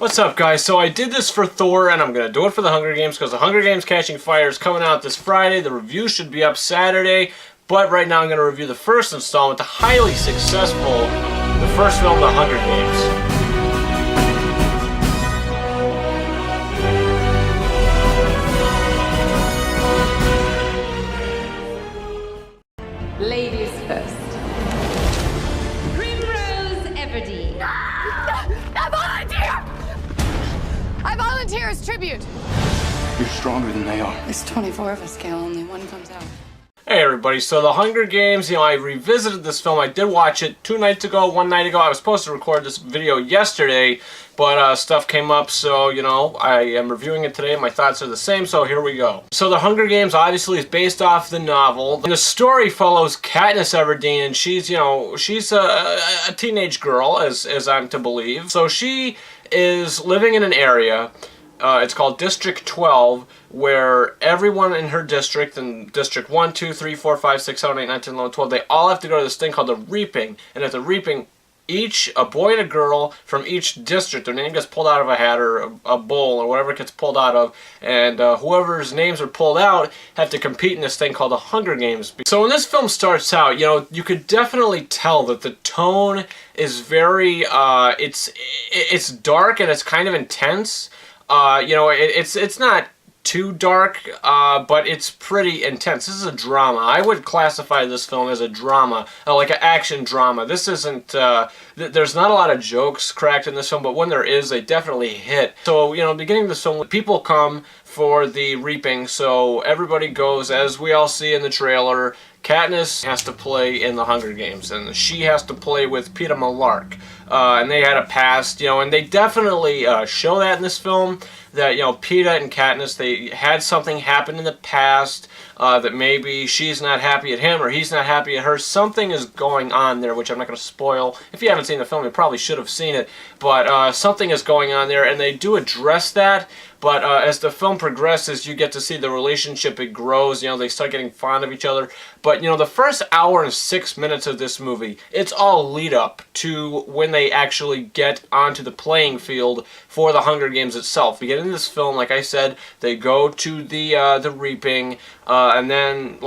What's up, guys? So I did this for Thor, and I'm going to do it for the Hunger Games, because the Hunger Games Catching Fire is coming out this Friday. The review should be up Saturday, but right now I'm going to review the first installment, the highly successful, the first film, The Hunger Games. Ladies first. Primrose Everdeen. I volunteer! I volunteer as tribute. You're stronger than they are. There's 24 of us, Gail. Only one comes out. Hey everybody, so The Hunger Games, I revisited this film. I did watch it 2 nights ago, 1 night ago. I was supposed to record this video yesterday, but stuff came up, so, I am reviewing it today. My thoughts are the same, so here we go. So The Hunger Games obviously is based off the novel. And the story follows Katniss Everdeen, and she's a teenage girl, as I'm to believe. So she is living in an area, it's called District 12, where everyone in her district, in District 1, 2, 3, 4, 5, 6, 7, 8, 9, 10, 11, 12, they all have to go to this thing called the Reaping. And at the Reaping, a boy and a girl from each district, their name gets pulled out of a hat or a bowl or whatever it gets pulled out of, and whoever's names are pulled out have to compete in this thing called the Hunger Games. So when this film starts out, you could definitely tell that the tone is very, it's dark and it's kind of intense. It's not too dark, but it's pretty intense. This is a drama. I would classify this film as a drama, like an action drama. This isn't, there's not a lot of jokes cracked in this film, but when there is, they definitely hit. So, beginning of the film, people come for the Reaping, so everybody goes, as we all see in the trailer. Katniss has to play in the Hunger Games, and she has to play with Peeta Mellark. And they had a past, and they definitely show that in this film, that, Peeta and Katniss, they had something happen in the past, that maybe she's not happy at him or he's not happy at her. Something is going on there, which I'm not going to spoil. If you haven't seen the film, you probably should have seen it, but something is going on there, and they do address that. But as the film progresses, you get to see the relationship. It grows, they start getting fond of each other. But, the first hour and 6 minutes of this movie, it's all lead up to when they actually get onto the playing field for the Hunger Games itself. We get into this film, like I said, they go to the Reaping, and then,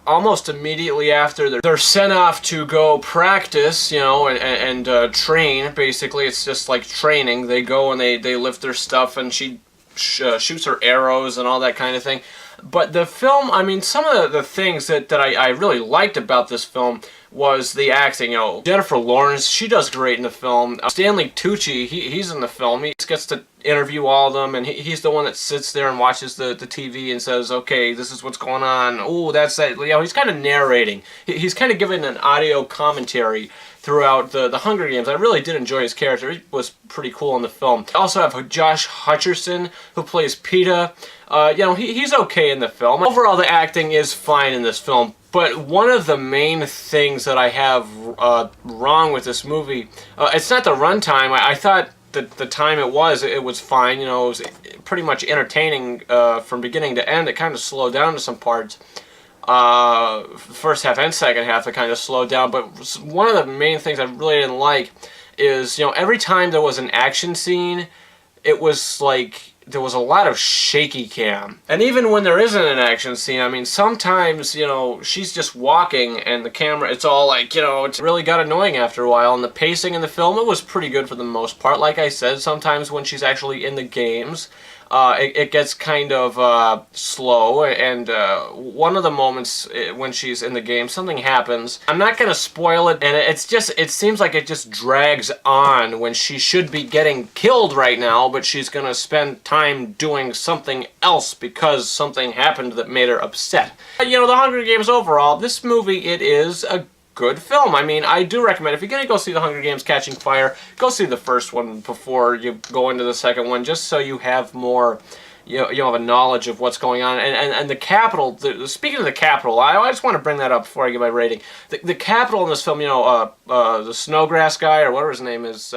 almost immediately after, they're sent off to go practice, and train, basically. It's just like training. They go and they lift their stuff, and she shoots her arrows and all that kind of thing. But the film, some of the things that I really liked about this film was the acting. Jennifer Lawrence, she does great in the film. Stanley Tucci, he's in the film. He gets to interview all of them, and he's the one that sits there and watches the TV and says, okay, this is what's going on. Oh, that's that. He's kind of narrating. He's kind of giving an audio commentary throughout the Hunger Games. I really did enjoy his character. He was pretty cool in the film. I also have Josh Hutcherson, who plays Peeta. He's okay in the film. Overall, the acting is fine in this film. But one of the main things that I have wrong with this movie, it's not the runtime. I thought that the time it was fine. It was pretty much entertaining from beginning to end. It kind of slowed down to some parts. First half and second half, it kind of slowed down. But one of the main things I really didn't like is, every time there was an action scene, it was like there was a lot of shaky cam. And even when there isn't an action scene, sometimes, she's just walking and the camera, it's all like, it's really got annoying after a while. And the pacing in the film, it was pretty good for the most part. Like I said, sometimes when she's actually in the games, it gets kind of slow, and one of the moments when she's in the game, something happens. I'm not going to spoil it, and it seems like it just drags on when she should be getting killed right now, but she's going to spend time doing something else because something happened that made her upset. The Hunger Games overall, this movie, it is a good film. I do recommend, if you're going to go see The Hunger Games Catching Fire, go see the first one before you go into the second one, just so you have more, you have a knowledge of what's going on. And the Capitol, speaking of the Capitol, I just want to bring that up before I give my rating. The Capitol in this film, the Snowgrass guy, or whatever his name is,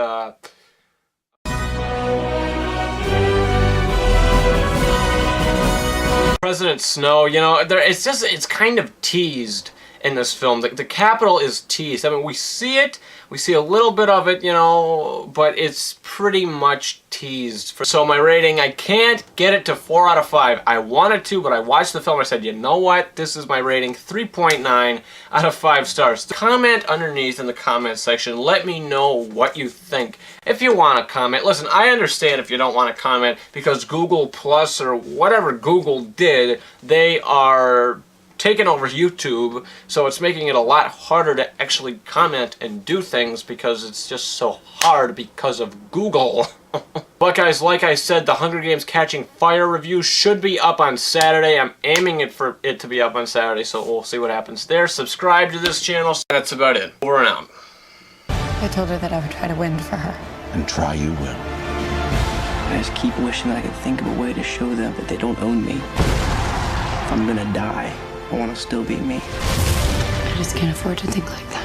President Snow, it's kind of teased in this film. The Capitol is teased. I mean, we see it, we see a little bit of it, you know, but it's pretty much teased. So my rating, I can't get it to 4 out of 5. I wanted to, but I watched the film, I said, you know what, this is my rating, 3.9 out of 5 stars. Comment underneath in the comment section, let me know what you think. If you want to comment, listen, I understand if you don't want to comment, because Google Plus or whatever Google did, they are taking over YouTube, so it's making it a lot harder to actually comment and do things because it's just so hard because of Google. But guys, like I said, the Hunger Games Catching Fire review should be up on Saturday. I'm aiming it for it to be up on Saturday, so we'll see what happens there. Subscribe to this channel. That's about it. Over and out. I told her that I would try to win for her. And try you will. I just keep wishing that I could think of a way to show them that they don't own me. If I'm gonna die, I want to still be me. I just can't afford to think like that.